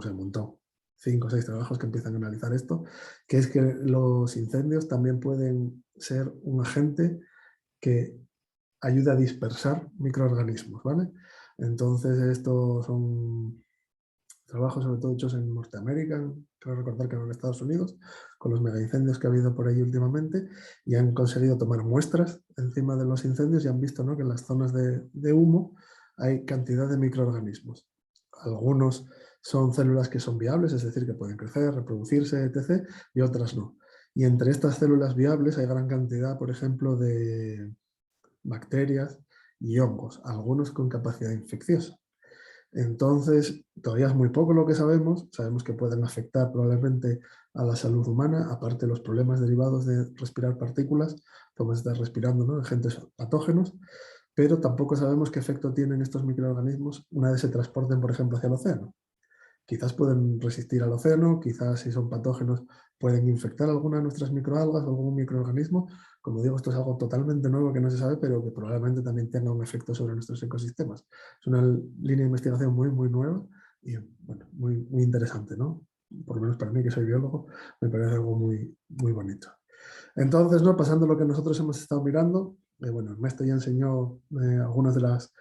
sea, un montón, 5 o 6 trabajos que empiezan a analizar esto, que es que los incendios también pueden ser un agente que ayuda a dispersar microorganismos, ¿vale? Entonces estos son trabajos sobre todo hechos en Norteamérica, creo recordar que no en Estados Unidos, con los megaincendios que ha habido por ahí últimamente, y han conseguido tomar muestras encima de los incendios y han visto, ¿no?, que en las zonas de humo hay cantidad de microorganismos. Algunos son células que son viables, es decir, que pueden crecer, reproducirse, etc., y otras no. Y entre estas células viables hay gran cantidad, por ejemplo, de bacterias y hongos, algunos con capacidad infecciosa. Entonces, todavía es muy poco lo que sabemos. Sabemos que pueden afectar probablemente a la salud humana, aparte de los problemas derivados de respirar partículas, podemos estar respirando, ¿no?, agentes patógenos, pero tampoco sabemos qué efecto tienen estos microorganismos una vez se transporten, por ejemplo, hacia el océano. Quizás pueden resistir al océano, quizás si son patógenos pueden infectar alguna de nuestras microalgas o algún microorganismo. Como digo, esto es algo totalmente nuevo que no se sabe, pero que probablemente también tenga un efecto sobre nuestros ecosistemas. Es una línea de investigación muy nueva y, bueno, muy interesante, ¿no? Por lo menos para mí, que soy biólogo, me parece algo muy bonito. Entonces, ¿no?, pasando a lo que nosotros hemos estado mirando, bueno, Ernesto ya enseñó algunas de las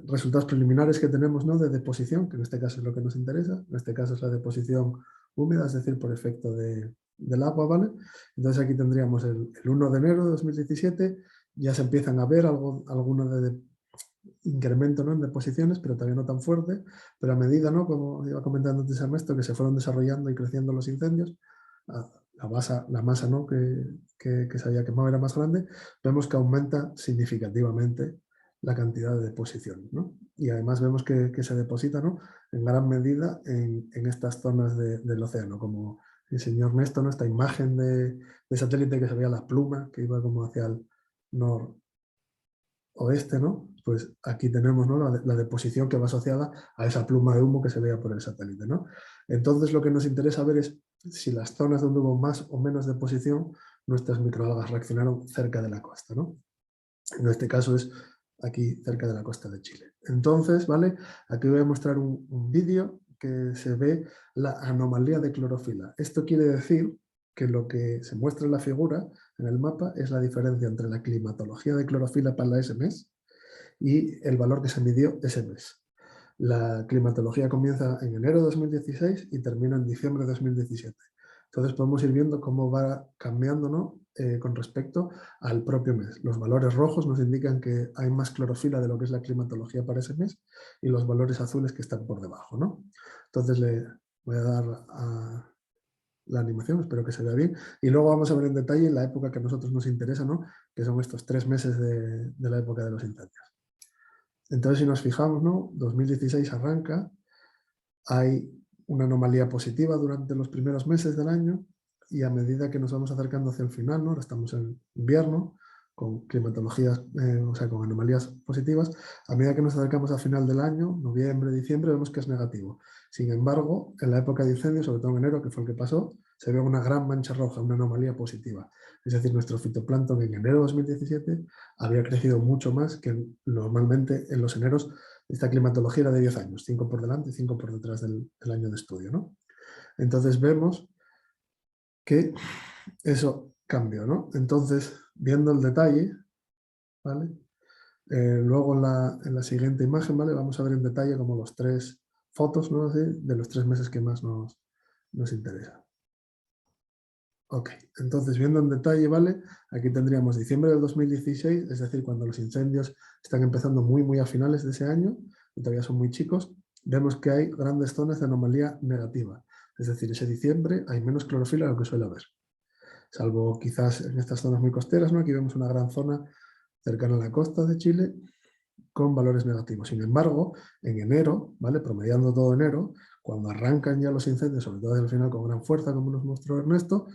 resultados preliminares que tenemos, ¿no?, de deposición, que en este caso es lo que nos interesa. En este caso es la deposición húmeda, es decir, por efecto del agua, ¿vale? Entonces aquí tendríamos el 1 de enero de 2017, ya se empiezan a ver algunos de incremento, ¿no?, en deposiciones, pero todavía no tan fuerte, pero a medida, ¿no?, como iba comentando antes Ernesto, que se fueron desarrollando y creciendo los incendios, la masa, ¿no?, que se había quemado era más grande, vemos que aumenta significativamente la cantidad de deposición, ¿no? Y además vemos que se deposita, ¿no?, en gran medida en estas zonas del océano, como enseñó Ernesto, ¿no?, esta imagen de satélite que se veía la pluma que iba como hacia el noroeste, ¿no? Pues aquí tenemos, ¿no?, la deposición que va asociada a esa pluma de humo que se veía por el satélite, ¿no? Entonces lo que nos interesa ver es si las zonas donde hubo más o menos deposición, nuestras microalgas reaccionaron cerca de la costa, ¿no? En este caso es aquí cerca de la costa de Chile. Entonces, ¿vale?, aquí voy a mostrar un vídeo que se ve la anomalía de clorofila. Esto quiere decir que lo que se muestra en la figura, en el mapa, es la diferencia entre la climatología de clorofila para ese mes y el valor que se midió ese mes. La climatología comienza en enero de 2016 y termina en diciembre de 2017. Entonces podemos ir viendo cómo va cambiando, ¿no?, con respecto al propio mes. Los valores rojos nos indican que hay más clorofila de lo que es la climatología para ese mes y los valores azules que están por debajo, ¿no? Entonces le voy a dar a la animación, espero que se vea bien, y luego vamos a ver en detalle la época que a nosotros nos interesa, ¿no?, que son estos 3 meses de la época de los incendios. Entonces, si nos fijamos, ¿no?, 2016 arranca, hay una anomalía positiva durante los primeros meses del año y a medida que nos vamos acercando hacia el final, ¿no?, ahora estamos en invierno, con climatologías, o sea, con anomalías positivas, a medida que nos acercamos al final del año, noviembre, diciembre, vemos que es negativo. Sin embargo, en la época de incendios, sobre todo en enero, que fue el que pasó, se ve una gran mancha roja, una anomalía positiva. Es decir, nuestro fitoplancton en enero de 2017 había crecido mucho más que normalmente en los eneros. Esta climatología era de 10 años, 5 por delante y 5 por detrás del año de estudio, ¿no? Entonces vemos que eso cambió, ¿no? Entonces, viendo el detalle, ¿vale? Luego en la siguiente imagen, ¿vale?, vamos a ver en detalle como los 3 fotos, ¿no?, de los 3 meses que más nos interesa. Ok, entonces viendo en detalle, ¿vale?, aquí tendríamos diciembre del 2016, es decir, cuando los incendios están empezando muy a finales de ese año, y todavía son muy chicos, vemos que hay grandes zonas de anomalía negativa. Es decir, ese diciembre hay menos clorofila de lo que suele haber. Salvo quizás en estas zonas muy costeras, ¿no? Aquí vemos una gran zona cercana a la costa de Chile con valores negativos. Sin embargo, en enero, ¿vale?, promediando todo enero, cuando arrancan ya los incendios, sobre todo al final con gran fuerza, como nos mostró Ernesto,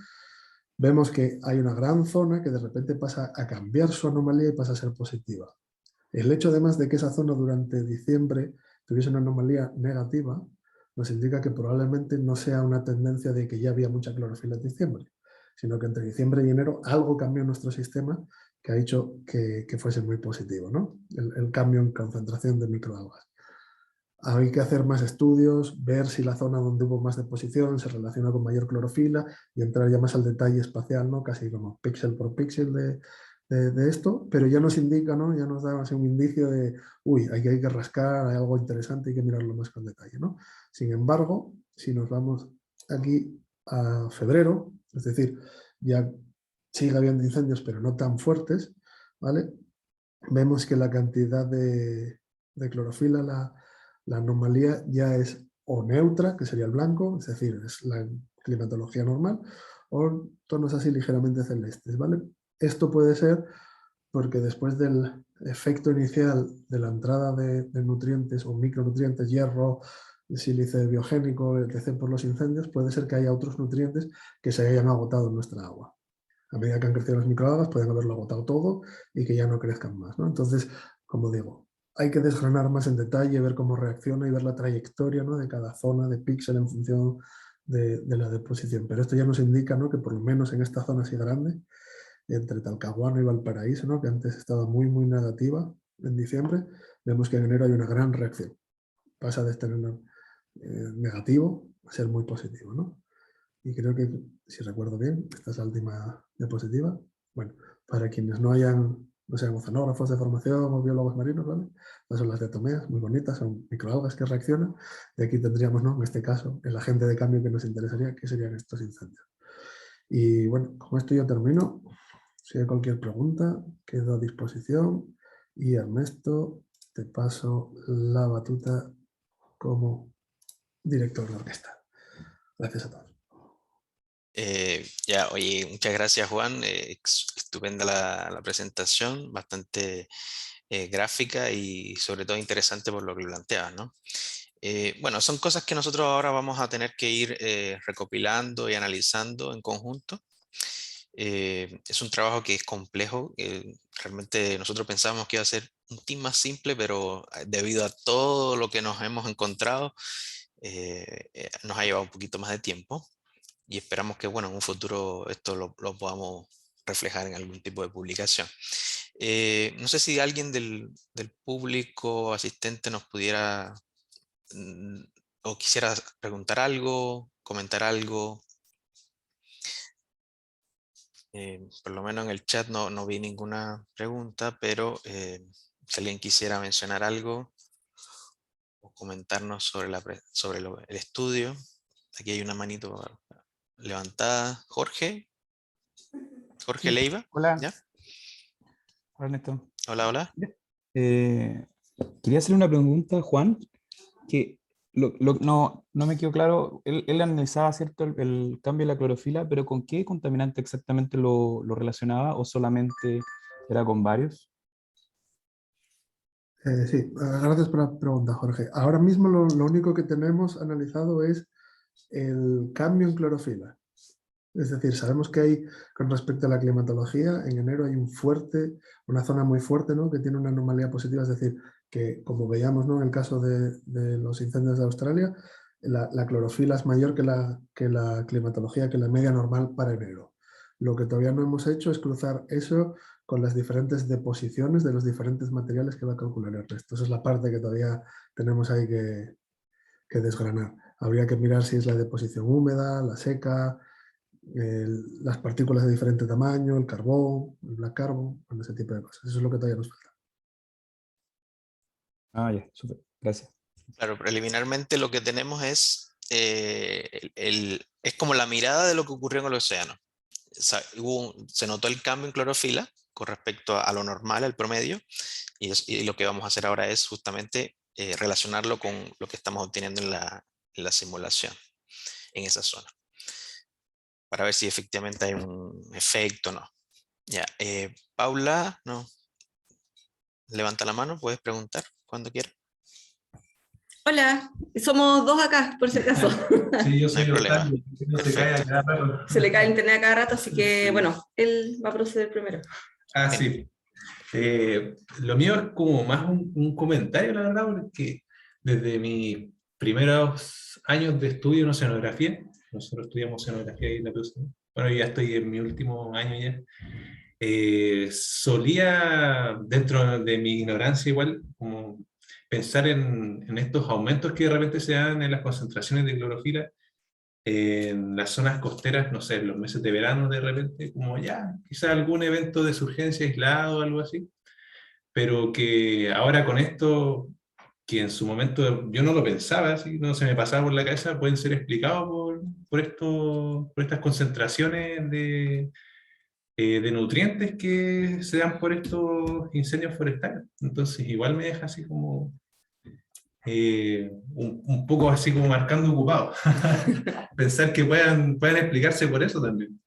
vemos que hay una gran zona que de repente pasa a cambiar su anomalía y pasa a ser positiva. El hecho además de que esa zona durante diciembre tuviese una anomalía negativa, nos indica que probablemente no sea una tendencia de que ya había mucha clorofila en diciembre, sino que entre diciembre y enero algo cambió en nuestro sistema que ha hecho que fuese muy positivo, ¿no? El cambio en concentración de microalgas. Hay que hacer más estudios, ver si la zona donde hubo más deposición se relaciona con mayor clorofila y entrar ya más al detalle espacial, ¿no? Casi como píxel por píxel de esto, pero ya nos indica, ¿no? Ya nos da así un indicio de, uy, hay que rascar, hay algo interesante, hay que mirarlo más con detalle, ¿no? Sin embargo, si nos vamos aquí a febrero, es decir, ya sigue habiendo incendios, pero no tan fuertes, ¿vale? Vemos que la cantidad de clorofila, la anomalía ya es o neutra, que sería el blanco, es decir, es la climatología normal, o tonos así ligeramente celestes, ¿vale? Esto puede ser porque después del efecto inicial de la entrada de nutrientes o micronutrientes, hierro, sílice biogénico, etc. por los incendios, puede ser que haya otros nutrientes que se hayan agotado en nuestra agua. A medida que han crecido las microalgas, pueden haberlo agotado todo y que ya no crezcan más, ¿no? Entonces, como digo, hay que desgranar más en detalle, ver cómo reacciona y ver la trayectoria, ¿no? de cada zona de píxel en función de la deposición. Pero esto ya nos indica, ¿no? que por lo menos en esta zona así grande, entre Talcahuano y Valparaíso, ¿no? que antes estaba muy, muy negativa en diciembre, vemos que en enero hay una gran reacción. Pasa de estar negativo a ser muy positivo, ¿no? Y creo que, si recuerdo bien, esta es la última diapositiva. Bueno, para quienes no sean oceanógrafos de formación o biólogos marinos, ¿vale? Estas son las diatomeas, muy bonitas, son microalgas que reaccionan. Y aquí tendríamos, ¿no? En este caso, el agente de cambio que nos interesaría, que serían estos incendios. Y bueno, con esto ya termino. Si hay cualquier pregunta, quedo a disposición. Y Ernesto, te paso la batuta como director de orquesta. Gracias a todos. Ya, oye, muchas gracias Juan, estupenda la presentación, bastante gráfica y sobre todo interesante por lo que planteabas, ¿no? Bueno, son cosas que nosotros ahora vamos a tener que ir recopilando y analizando en conjunto. Es un trabajo que es complejo, realmente nosotros pensábamos que iba a ser un team más simple, pero debido a todo lo que nos hemos encontrado, nos ha llevado un poquito más de tiempo. Y esperamos que, bueno, en un futuro esto lo podamos reflejar en algún tipo de publicación. No sé si alguien del público asistente nos pudiera o quisiera preguntar algo, comentar algo. Por lo menos en el chat no vi ninguna pregunta, pero si alguien quisiera mencionar algo o comentarnos sobre, el estudio. Aquí hay una manito levantada. Jorge Sí, Leiva, hola, ¿ya? hola Ernesto. Hola, hola. Eh, Quería hacerle una pregunta a Juan, que no me quedó claro, él analizaba, ¿cierto?, el cambio de la clorofila, pero ¿con qué contaminante exactamente lo relacionaba o solamente era con varios? Sí, gracias por la pregunta, Jorge. Ahora mismo lo único que tenemos analizado es el cambio en clorofila. Es decir, sabemos que hay, con respecto a la climatología, en enero hay una zona muy fuerte, ¿no? que tiene una anomalía positiva, es decir, que como veíamos, ¿no? en el caso de los incendios de Australia, la clorofila es mayor que la climatología, que la media normal para enero. Lo que todavía no hemos hecho es cruzar eso con las diferentes deposiciones de los diferentes materiales que va a calcular el resto. Esa es la parte que todavía tenemos ahí que desgranar. Habría que mirar si es la deposición húmeda, la seca, las partículas de diferente tamaño, el carbón, el black carbon, ese tipo de cosas. Eso es lo que todavía nos falta. Ah, ya, súper, gracias. Claro, preliminarmente lo que tenemos es, es como la mirada de lo que ocurrió en el océano. Se notó el cambio en clorofila con respecto a lo normal, al promedio, y lo que vamos a hacer ahora es justamente relacionarlo con lo que estamos obteniendo en la simulación, en esa zona, para ver si efectivamente hay un efecto o no. Ya, Paula, no, levanta la mano, puedes preguntar cuando quieras. Hola, somos dos acá, por si acaso. Sí, yo No hay soy problema. Octavio, no se cae a cada rato. Se le cae el internet a cada rato, así que Sí. bueno, él va a proceder primero. Ah, sí. Lo mío es como más un comentario, la verdad, porque desde mis primeros años de estudio en oceanografía, nosotros estudiamos oceanografía y la PUC, bueno, ya estoy en mi último año ya, solía, dentro de mi ignorancia igual, como pensar en estos aumentos que de repente se dan en las concentraciones de clorofila en las zonas costeras, no sé, en los meses de verano de repente, como ya, quizá algún evento de surgencia aislado o algo así, pero que ahora con esto, que en su momento yo no lo pensaba, así, no se me pasaba por la cabeza, pueden ser explicados por estas concentraciones de nutrientes que se dan por estos incendios forestales. Entonces igual me deja así como un poco así como marcando ocupado. Pensar que puedan explicarse por eso también.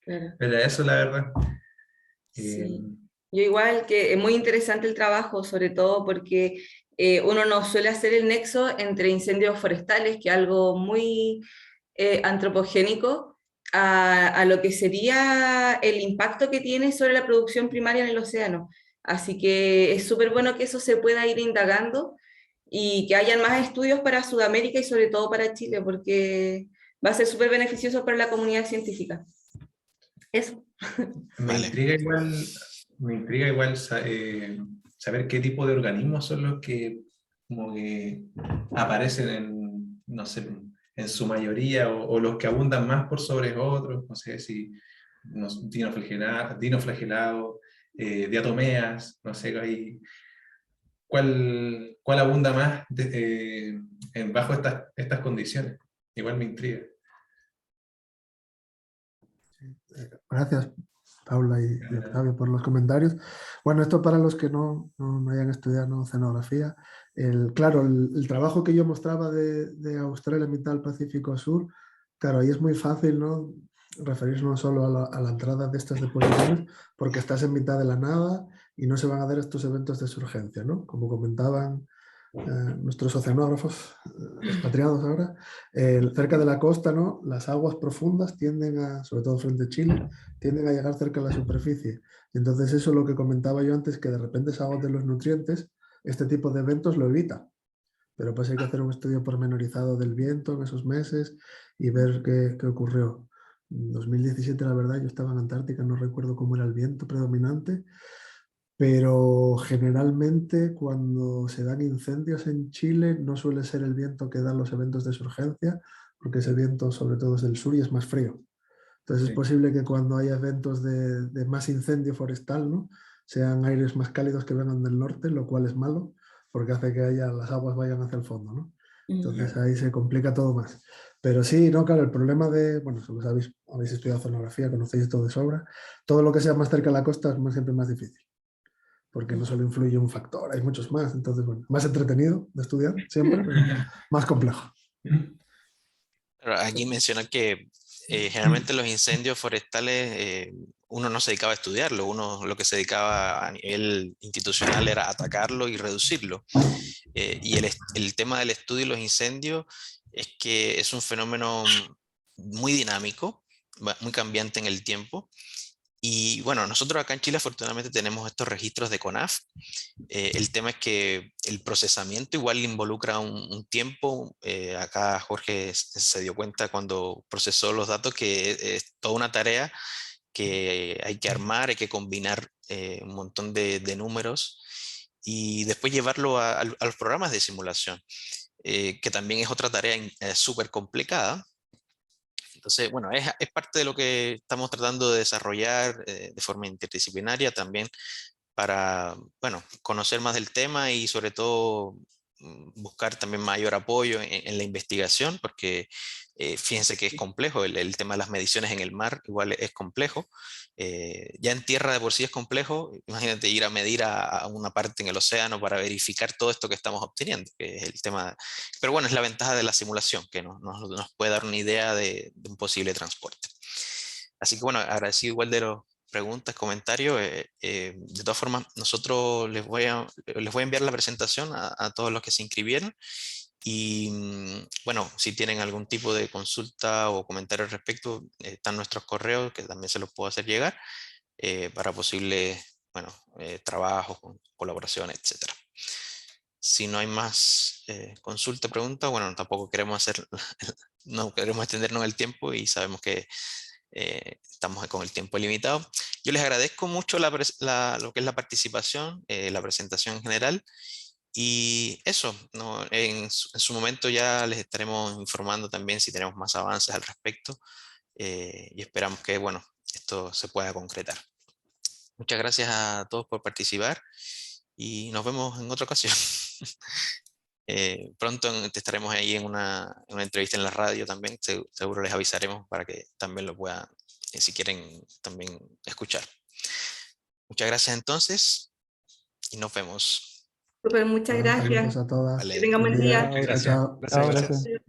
Claro, Pero eso la verdad. sí. Yo igual que es muy interesante el trabajo, sobre todo porque uno no suele hacer el nexo entre incendios forestales, que es algo muy antropogénico, a lo que sería el impacto que tiene sobre la producción primaria en el océano. Así que es súper bueno que eso se pueda ir indagando y que hayan más estudios para Sudamérica y sobre todo para Chile, porque va a ser súper beneficioso para la comunidad científica. Eso. Me Vale. intriga igual saber qué tipo de organismos son los que como que aparecen en, no sé, en su mayoría o los que abundan más por sobre otros, no sé si dinoflagelados, diatomeas, no sé, cuál abunda más bajo estas condiciones. Igual me intriga. Gracias, Paula y Octavio, por los comentarios. Bueno, esto para los que no hayan estudiado oceanografía. Claro, el trabajo que yo mostraba de Australia mitad del Pacífico Sur, claro, ahí es muy fácil, ¿no? Referirse no solo a la entrada de estas deposiciones, porque estás en mitad de la nada y no se van a dar estos eventos de surgencia, ¿no? Como comentaban nuestros oceanógrafos expatriados ahora, cerca de la costa, ¿no? Las aguas profundas tienden a, sobre todo frente a Chile, tienden a llegar cerca de la superficie. Y entonces eso es lo que comentaba yo antes, que de repente se agoten los nutrientes, este tipo de eventos lo evita. Pero pues hay que hacer un estudio pormenorizado del viento en esos meses y ver qué ocurrió. En 2017, la verdad, yo estaba en Antártica, no recuerdo cómo era el viento predominante, pero generalmente cuando se dan incendios en Chile no suele ser el viento que dan los eventos de surgencia, porque ese viento sobre todo es del sur y es más frío. Entonces es Sí. posible que cuando haya eventos de más incendio forestal, ¿no? Sean aires más cálidos que vengan del norte, lo cual es malo, porque hace que las aguas vayan hacia el fondo, ¿no? Entonces ahí se complica todo más. Pero sí, no, claro, el problema bueno, si habéis estudiado oceanografía, conocéis todo de sobra, todo lo que sea más cerca de la costa es siempre más difícil, porque no solo influye un factor, hay muchos más. Entonces, bueno, más entretenido de estudiar siempre, pero más complejo. Pero aquí mencionar que generalmente los incendios forestales uno no se dedicaba a estudiarlo, uno lo que se dedicaba a nivel institucional era atacarlo y reducirlo. Y el tema del estudio de los incendios es que es un fenómeno muy dinámico, muy cambiante en el tiempo. Y bueno, nosotros acá en Chile afortunadamente tenemos estos registros de CONAF. El tema es que el procesamiento igual involucra un tiempo. Acá Jorge se dio cuenta cuando procesó los datos que es toda una tarea que hay que armar, hay que combinar un montón de números y después llevarlo a los programas de simulación, que también es otra tarea súper complicada. Entonces, bueno, es parte de lo que estamos tratando de desarrollar de forma interdisciplinaria también para, bueno, conocer más del tema y sobre todo buscar también mayor apoyo en la investigación, porque fíjense que es complejo, el tema de las mediciones en el mar igual es complejo. Ya en tierra de por sí es complejo, imagínate ir a medir a una parte en el océano para verificar todo esto que estamos obteniendo, que es el tema. Pero bueno, es la ventaja de la simulación, que nos puede dar una idea de un posible transporte. Así que bueno, agradecido igual de preguntas, comentarios. De todas formas, nosotros les voy a enviar la presentación a todos los que se inscribieron. Y bueno, si tienen algún tipo de consulta o comentario al respecto, están nuestros correos, que también se los puedo hacer llegar, para posibles, bueno, trabajos, colaboraciones, etc. Si no hay más consulta, pregunta, bueno, tampoco queremos no queremos extendernos el tiempo y sabemos que estamos con el tiempo limitado. Yo les agradezco mucho lo que es la participación, la presentación en general. Y eso, ¿no? En su momento ya les estaremos informando también si tenemos más avances al respecto, y esperamos que, bueno, esto se pueda concretar. Muchas gracias a todos por participar y nos vemos en otra ocasión. Pronto estaremos ahí en una entrevista en la radio también, seguro les avisaremos para que también lo puedan, si quieren, también escuchar. Muchas gracias entonces y nos vemos. Súper, muchas gracias. Saludos a todas. Vale. Que tengan buen día. Chao, Gracias. gracias. Chao. Gracias, Chao, gracias. gracias.